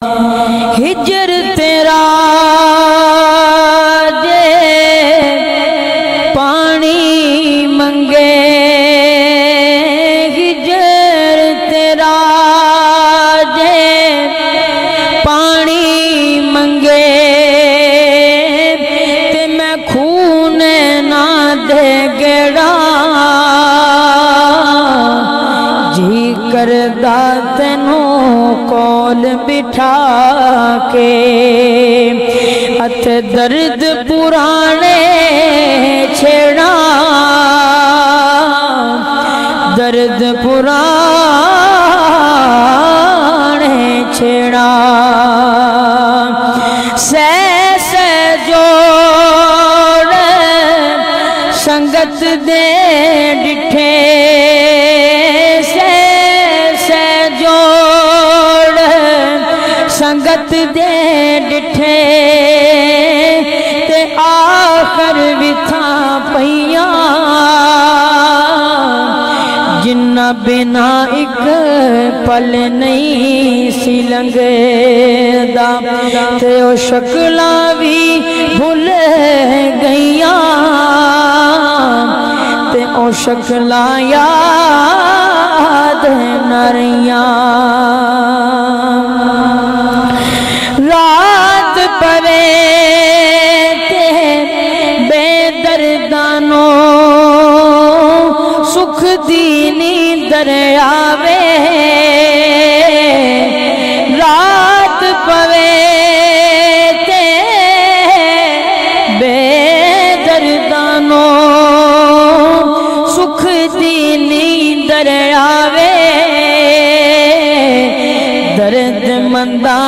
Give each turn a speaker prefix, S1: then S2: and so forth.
S1: हिजर तेरा जे पानी मंगे, हिजर तेरा जे पानी मंगे, ते मैं खून ना दे गेड़ा, जी करदा तेनू कोल बिठा के, अथ दर्द पुराने छेड़ा, दर्द पुराने छेड़ा, सह जोड़ संगत दे डिठे, संगत दे डिठे, ते आखर विथा पईया, जिन्ना बिना एक पल नहीं सी लंघदा, ते ओ शक्लां भी भुल गईयां, ते ओ शक्लां याद न रहियां। रात पवे ते बेदर्दानो, सुख दी नींदर आवे, रात पवे ते बेदर्दानो, सुख दी नींदर आवे, दर्द मंदा